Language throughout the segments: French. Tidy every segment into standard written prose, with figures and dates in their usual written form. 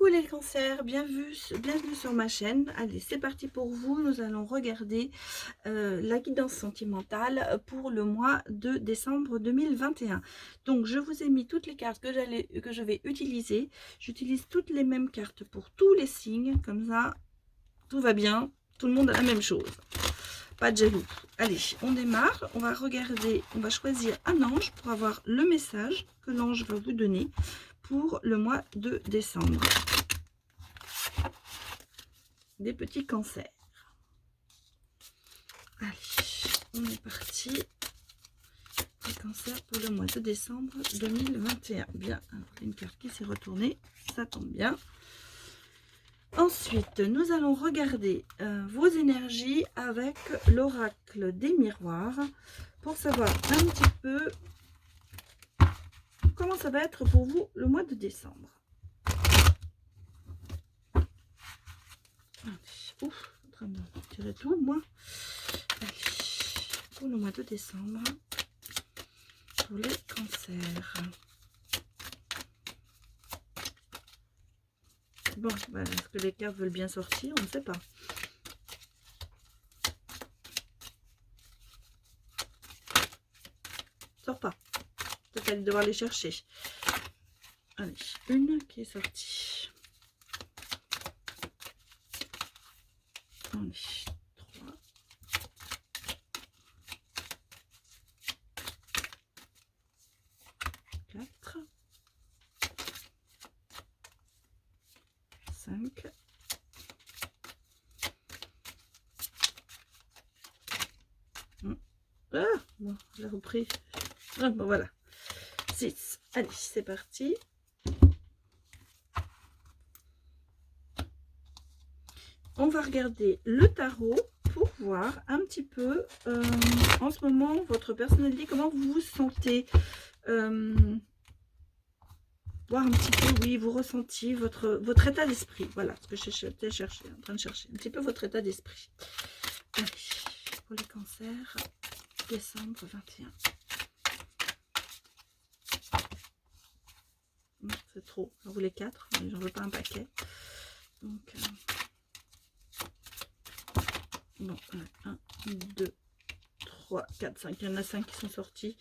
Coucou les cancers, bienvenue sur ma chaîne. Allez, c'est parti pour vous. Nous allons regarder la guidance sentimentale pour le mois de décembre 2021. Donc, je vous ai mis toutes les cartes que je vais utiliser. J'utilise toutes les mêmes cartes pour tous les signes. Comme ça, tout va bien. Tout le monde a la même chose. Pas de jaloux. Allez, on démarre. On va regarder, on va choisir un ange pour avoir le message que l'ange va vous donner pour le mois de décembre. Des petits cancers. Allez, on est parti. Les cancers pour le mois de décembre 2021. Bien, alors une carte qui s'est retournée, ça tombe bien. Ensuite, nous allons regarder vos énergies avec l'oracle des miroirs pour savoir un petit peu comment ça va être pour vous le mois de décembre. Ouf, en train de tirer tout, moi. Allez, pour le mois de décembre, pour les cancers. Bon, bah, est-ce que les cartes veulent bien sortir? On ne sait pas. Sors pas. Peut-être aller devoir les chercher. Allez, une qui est sortie. Allez, 3. 4. 5. Ah, bon, j'ai repris. Ah, bon, voilà. 6. Allez, c'est parti. On va regarder le tarot pour voir un petit peu en ce moment votre personnalité, comment vous vous sentez. Voir un petit peu, oui, vous ressentiez votre état d'esprit. Voilà ce que j'étais en train de chercher. Un petit peu votre état d'esprit. Allez, pour les cancers, décembre 21. C'est trop. J'en voulais 4, mais j'en veux pas un paquet. Donc, bon, 1, 2, 3, 4, 5. Il y en a 5 qui sont sortis.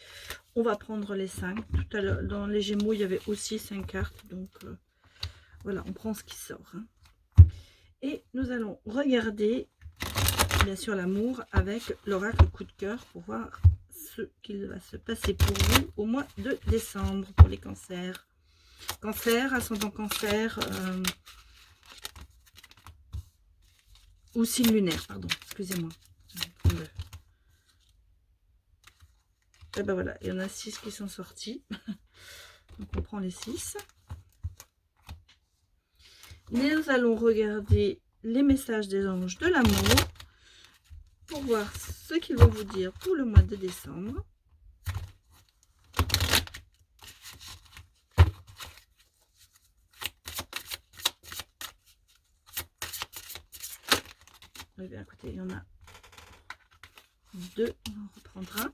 On va prendre les 5. Tout à l'heure, dans les Gémeaux, il y avait aussi 5 cartes. Donc, voilà, on prend ce qui sort. Hein. Et nous allons regarder, bien sûr, l'amour avec l'oracle coup de cœur pour voir ce qu'il va se passer pour vous au mois de décembre pour les cancers. Cancer, ascendant cancer, ou signe lunaire, pardon, excusez-moi. Et ben voilà, il y en a 6 qui sont sortis. Donc on prend les 6. Nous allons regarder les messages des anges de l'amour pour voir ce qu'ils vont vous dire pour le mois de décembre. Eh bien, écoutez, il y en a 2, on reprendra.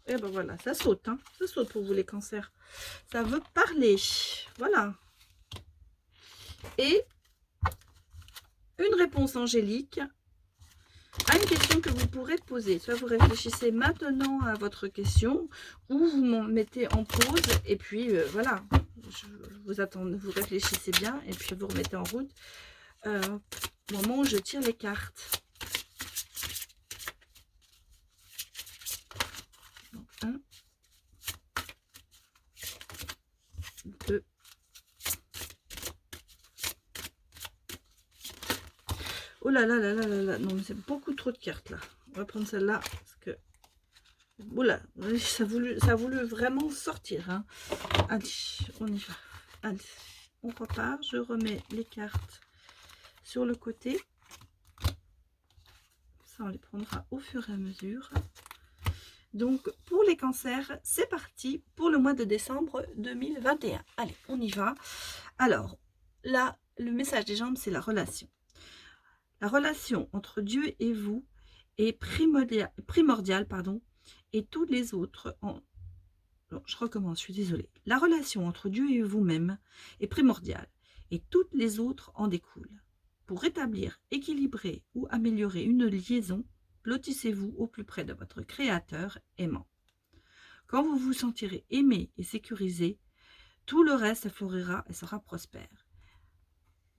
Et ben voilà, ça saute, hein. Ça saute pour vous les cancers. Ça veut parler, voilà. Et une réponse angélique à une question que vous pourrez poser. Soit vous réfléchissez maintenant à votre question, ou vous m'en mettez en pause, et puis voilà, je vous attends, vous réfléchissez bien, et puis vous remettez en route au moment où je tire les cartes. Donc, 1, 2, oh là là là là là là, non mais c'est beaucoup trop de cartes là. On va prendre celle-là parce que, oula, ça a voulu vraiment sortir. Hein. Allez, on y va. Allez, on repart. Je remets les cartes sur le côté. Ça, on les prendra au fur et à mesure. Donc, pour les cancers, c'est parti pour le mois de décembre 2021. Allez, on y va. Alors, là, le message des jambes, c'est la relation. La relation entre Dieu et vous est primordiale, et tous les autres. Alors, je recommence, je suis désolée. La relation entre Dieu et vous-même est primordiale et toutes les autres en découlent. Pour rétablir, équilibrer ou améliorer une liaison, lotissez-vous au plus près de votre Créateur aimant. Quand vous vous sentirez aimé et sécurisé, tout le reste florira et sera prospère.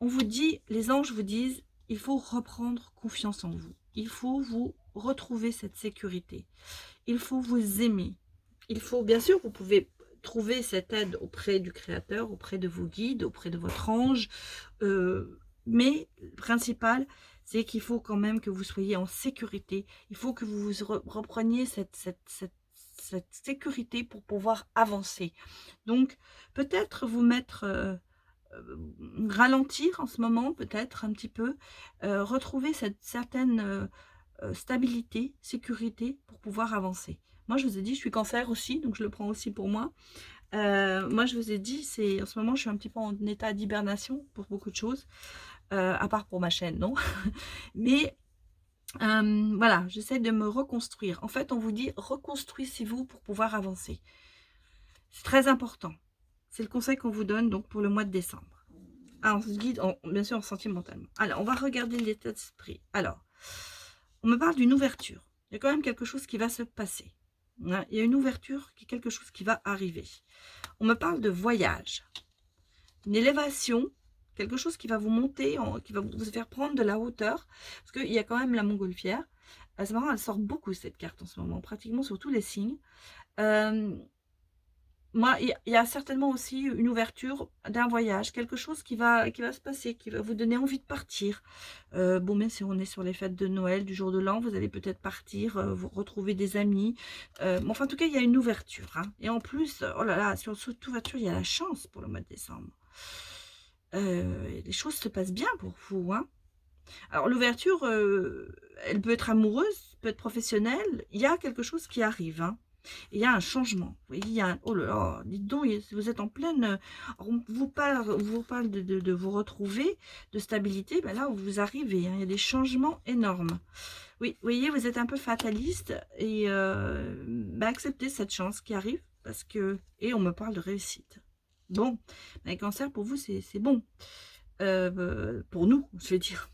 On vous dit, les anges vous disent, il faut reprendre confiance en vous. Il faut vous retrouver cette sécurité. Il faut vous aimer. Il faut, bien sûr, vous pouvez trouver cette aide auprès du Créateur, auprès de vos guides, auprès de votre ange. Mais le principal, c'est qu'il faut quand même que vous soyez en sécurité. Il faut que vous repreniez cette sécurité pour pouvoir avancer. Donc, peut-être vous mettre... ralentir en ce moment, peut-être un petit peu, retrouver cette certaine stabilité, sécurité pour pouvoir avancer. Moi, je vous ai dit, je suis cancer aussi, donc je le prends aussi pour moi. Moi, je vous ai dit, en ce moment, je suis un petit peu en état d'hibernation pour beaucoup de choses, à part pour ma chaîne, non. Mais voilà, j'essaie de me reconstruire. En fait, on vous dit, reconstruisez-vous pour pouvoir avancer. C'est très important. C'est le conseil qu'on vous donne donc pour le mois de décembre. Ah, on se guide, bien sûr, sentimentalement. Alors, on va regarder l'état d'esprit. Alors, on me parle d'une ouverture. Il y a quand même quelque chose qui va se passer. Il y a une ouverture, quelque chose qui va arriver. On me parle de voyage. Une élévation, quelque chose qui va vous monter, qui va vous faire prendre de la hauteur. Parce qu'il y a quand même la montgolfière. C'est marrant, elle sort beaucoup cette carte en ce moment, pratiquement sur tous les signes. Moi, il y a certainement aussi une ouverture d'un voyage, quelque chose qui va se passer, qui va vous donner envie de partir. Bon, même si on est sur les fêtes de Noël, du jour de l'an, vous allez peut-être partir, vous retrouver des amis. Enfin, en tout cas, il y a une ouverture. Hein. Et en plus, oh là là, sur cette ouverture, il y a la chance pour le mois de décembre. Les choses se passent bien pour vous. Hein. Alors, l'ouverture, elle peut être amoureuse, peut être professionnelle. Il y a quelque chose qui arrive. Hein. Il y a un changement. Il y a oh là là, dites donc, vous êtes en pleine... On vous parle de vous retrouver, de stabilité. Ben là, vous arrivez. Hein, il y a des changements énormes. Oui, vous voyez, vous êtes un peu fataliste. Et ben, acceptez cette chance qui arrive. Parce que... Et on me parle de réussite. Bon, les cancers, pour vous, c'est bon. Pour nous, je vais dire.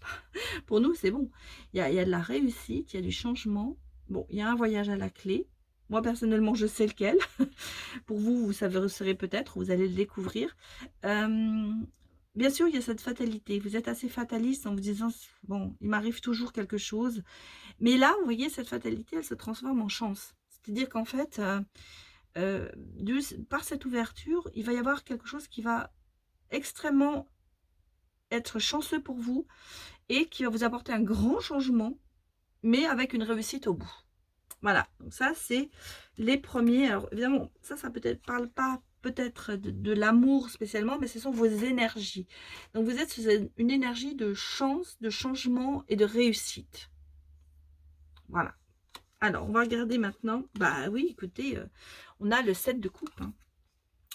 Pour nous, c'est bon. Il y a de la réussite, il y a du changement. Bon, il y a un voyage à la clé. Moi, personnellement, je sais lequel. Pour vous, vous savez peut-être, vous allez le découvrir. Bien sûr, il y a cette fatalité. Vous êtes assez fataliste en vous disant, bon, il m'arrive toujours quelque chose. Mais là, vous voyez, cette fatalité, elle se transforme en chance. C'est-à-dire qu'en fait, par cette ouverture, il va y avoir quelque chose qui va extrêmement être chanceux pour vous et qui va vous apporter un grand changement, mais avec une réussite au bout. Voilà, donc ça c'est les premiers. Alors évidemment, ça peut-être parle pas peut-être de l'amour spécialement, mais ce sont vos énergies. Donc vous êtes sous une énergie de chance, de changement et de réussite. Voilà. Alors on va regarder maintenant. Bah oui, écoutez, on a le 7 de coupe. Hein.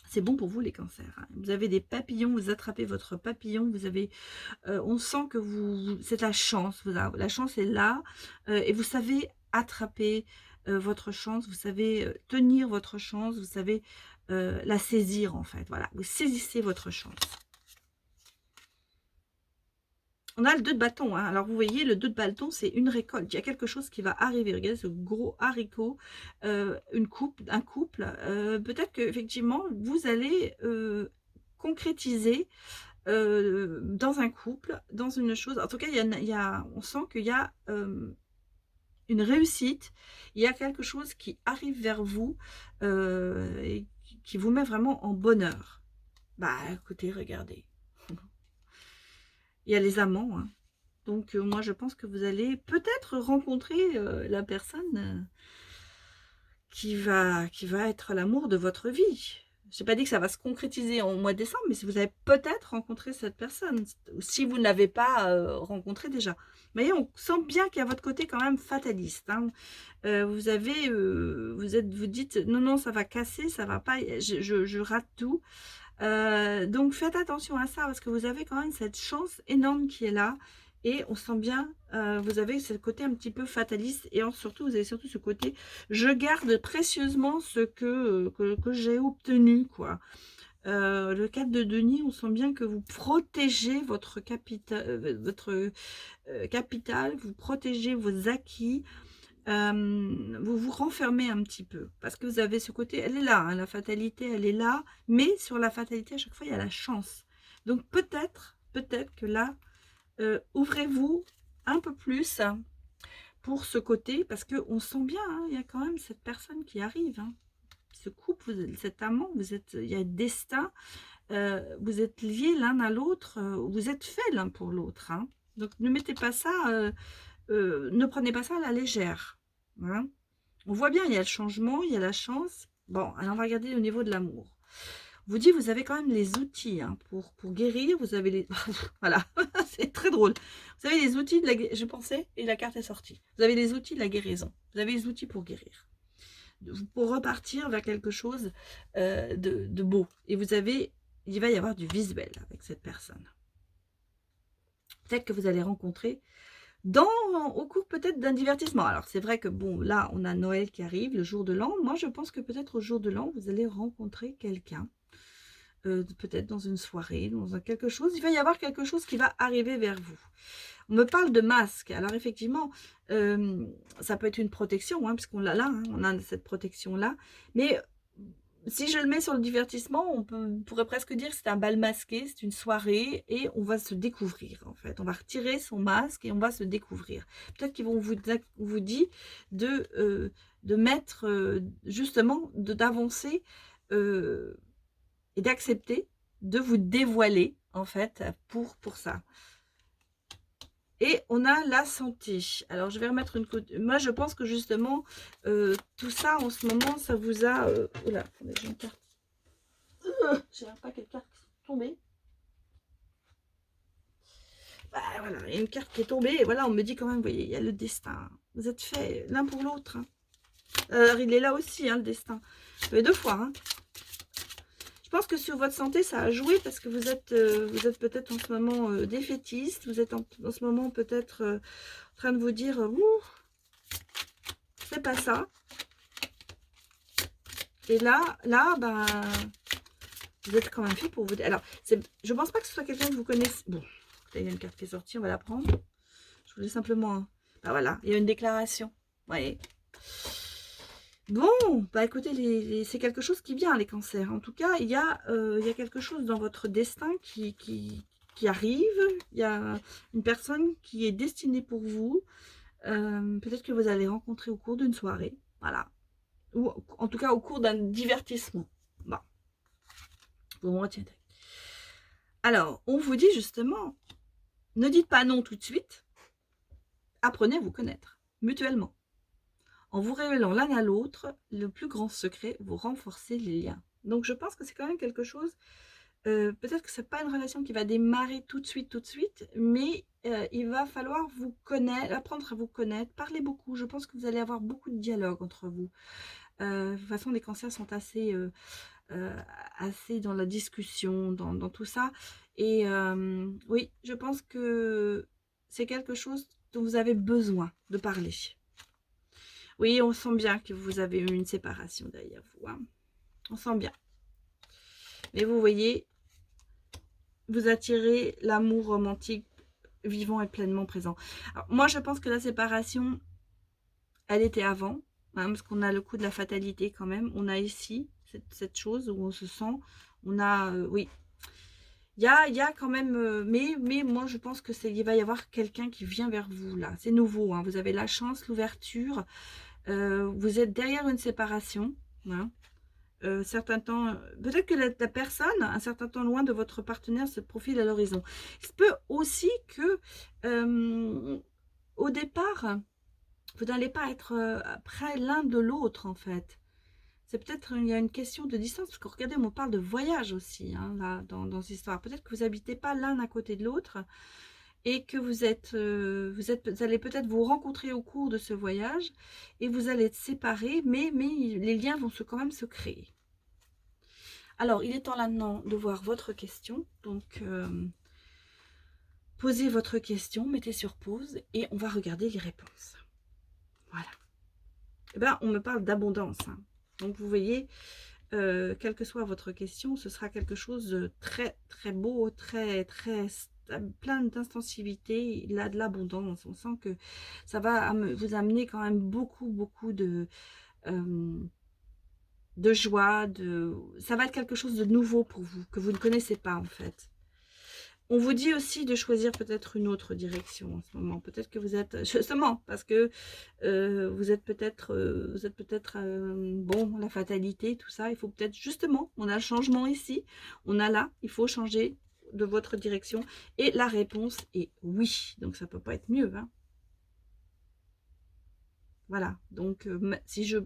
C'est bon pour vous les cancers. Hein. Vous avez des papillons, vous attrapez votre papillon, vous avez, on sent que c'est la chance. La chance est là et vous savez attraper votre chance, vous savez tenir votre chance, vous savez la saisir en fait. Voilà, vous saisissez votre chance. On a le 2 de bâton. Hein. Alors, vous voyez, le 2 de bâton, c'est une récolte. Il y a quelque chose qui va arriver. Regardez ce gros haricot, un couple. Peut-être qu'effectivement, vous allez concrétiser dans un couple, dans une chose. En tout cas, on sent qu'il y a une réussite. Il y a quelque chose qui arrive vers vous et qui vous met vraiment en bonheur. Bah, écoutez, regardez. Il y a les amants, hein. Donc moi je pense que vous allez peut-être rencontrer la personne qui va être l'amour de votre vie. Je n'ai pas dit que ça va se concrétiser en mois de décembre, mais si vous avez peut-être rencontré cette personne, si vous ne l'avez pas rencontré déjà. Vous voyez, on sent bien qu'il y a votre côté quand même fataliste. Hein. Vous dites non, ça va casser, ça va pas, je rate tout. Donc faites attention à ça parce que vous avez quand même cette chance énorme qui est là, Et on sent bien, vous avez ce côté un petit peu fataliste. Et surtout, vous avez surtout ce côté, je garde précieusement ce que j'ai obtenu, quoi. Le 4 de denier, on sent bien que vous protégez votre capital, vous protégez vos acquis, vous vous renfermez un petit peu. Parce que vous avez ce côté, elle est là, hein, la fatalité, elle est là. Mais sur la fatalité, à chaque fois, il y a la chance. Donc peut-être que là, ouvrez-vous un peu plus pour ce côté. Parce qu'on sent bien, hein, il y a quand même cette personne qui arrive, hein. Ce couple, cet amant, il y a le destin, vous êtes liés l'un à l'autre, vous êtes faits l'un pour l'autre, hein. Donc ne mettez pas ça, ne prenez pas ça à la légère, hein. On voit bien, il y a le changement, il y a la chance. Bon, alors on va regarder au niveau de l'amour. Vous dit, vous avez quand même les outils, hein, pour guérir, vous avez les... voilà, c'est très drôle. Vous avez les outils de la... Je pensais, et la carte est sortie. Vous avez les outils de la guérison. Vous avez les outils pour guérir, pour repartir vers quelque chose de beau. Et il va y avoir du visuel avec cette personne. Peut-être que vous allez rencontrer au cours peut-être d'un divertissement. Alors c'est vrai que bon, là on a Noël qui arrive, le jour de l'an. Moi je pense que peut-être au jour de l'an, vous allez rencontrer quelqu'un. Peut-être dans une soirée, quelque chose. Il va y avoir quelque chose qui va arriver vers vous. On me parle de masque. Alors effectivement, ça peut être une protection, hein, puisqu'on l'a là, hein, on a cette protection-là. Mais si je le mets sur le divertissement, on pourrait presque dire que c'est un bal masqué, c'est une soirée, et on va se découvrir, en fait. On va retirer son masque et on va se découvrir. Peut-être qu'ils vont vous dire de mettre, justement, d'avancer et d'accepter de vous dévoiler, en fait, pour ça. Et on a la santé. Alors, je vais remettre une côte. Moi, je pense que justement, tout ça, en ce moment, ça vous a... Oula, attendez, j'ai une carte. J'ai un paquet de cartes qui sont tombées. Bah, voilà, il y a une carte qui est tombée. Et voilà, on me dit quand même, vous voyez, il y a le destin. Vous êtes faits l'un pour l'autre, hein. Alors, il est là aussi, hein, le destin. Deux fois, hein. Je pense que sur votre santé, ça a joué parce que vous êtes peut-être en ce moment défaitiste. Vous êtes en ce moment peut-être en train de vous dire ouh, c'est pas ça. Et là, ben, vous êtes quand même fait pour vous dire. Alors, je pense pas que ce soit quelqu'un que vous connaissez. Bon, il y a une carte qui est sortie, on va la prendre. Je voulais simplement. Ben voilà, il y a une déclaration. Vous voyez. Bon, bah écoutez, c'est quelque chose qui vient, les cancers. En tout cas, il y a quelque chose dans votre destin qui arrive. Il y a une personne qui est destinée pour vous. Peut-être que vous allez rencontrer au cours d'une soirée. Voilà. Ou en tout cas au cours d'un divertissement. Bon. Vous me retiendrez. Alors, on vous dit justement, ne dites pas non tout de suite. Apprenez à vous connaître mutuellement. En vous révélant l'un à l'autre le plus grand secret, vous renforcez les liens. Donc je pense que c'est quand même quelque chose, peut-être que ce n'est pas une relation qui va démarrer tout de suite, mais il va falloir vous connaître, apprendre à vous connaître, parler beaucoup. Je pense que vous allez avoir beaucoup de dialogue entre vous. De toute façon, les cancers sont assez dans la discussion, dans tout ça. Et oui, je pense que c'est quelque chose dont vous avez besoin de parler. Oui, on sent bien que vous avez eu une séparation derrière vous, hein. On sent bien. Mais vous voyez, vous attirez l'amour romantique vivant et pleinement présent. Alors, moi, je pense que la séparation, elle était avant, hein, parce qu'on a le coup de la fatalité quand même. On a ici cette chose où on se sent, on a, oui. Il y a quand même, mais moi, je pense que il va y avoir quelqu'un qui vient vers vous, là. C'est nouveau, hein. Vous avez la chance, l'ouverture. Vous êtes derrière une séparation, hein. Certain temps, peut-être que la personne, un certain temps loin de votre partenaire, se profile à l'horizon. Il se peut aussi que au départ, vous n'allez pas être près l'un de l'autre, en fait. C'est peut-être, il y a une question de distance, parce que regardez, on parle de voyage aussi, hein, là, dans cette histoire. Peut-être que vous n'habitez pas l'un à côté de l'autre, et que vous allez peut-être vous rencontrer au cours de ce voyage, et vous allez être séparés, mais les liens vont quand même se créer. Alors, il est temps là maintenant de voir votre question. Donc, posez votre question, mettez sur pause et on va regarder les réponses. Voilà. Eh ben, on me parle d'abondance, hein. Donc, vous voyez, quelle que soit votre question, ce sera quelque chose de très, très beau, très, très plein d'intensivité. Il a de l'abondance. On sent que ça va vous amener quand même beaucoup, beaucoup de joie. Ça va être quelque chose de nouveau pour vous, que vous ne connaissez pas en fait. On vous dit aussi de choisir peut-être une autre direction en ce moment. Peut-être que vous êtes, justement, parce que vous êtes peut-être, bon, la fatalité, tout ça. Il faut peut-être, justement, on a le changement ici. On a là, il faut changer de votre direction. Et la réponse est oui. Donc, ça ne peut pas être mieux, hein. Voilà. Donc, si je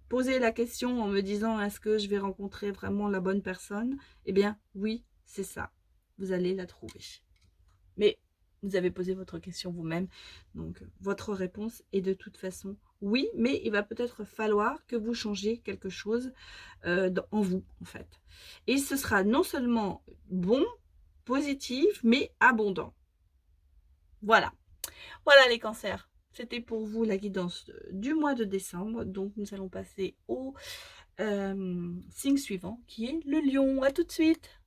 posais la question en me disant, est-ce que je vais rencontrer vraiment la bonne personne? Eh bien, oui, c'est ça. Vous allez la trouver. Mais vous avez posé votre question vous-même, donc votre réponse est de toute façon oui, mais il va peut-être falloir que vous changiez quelque chose en vous, en fait. Et ce sera non seulement bon, positif, mais abondant. Voilà. Voilà les cancers. C'était pour vous la guidance du mois de décembre. Donc nous allons passer au signe suivant qui est le lion. À tout de suite.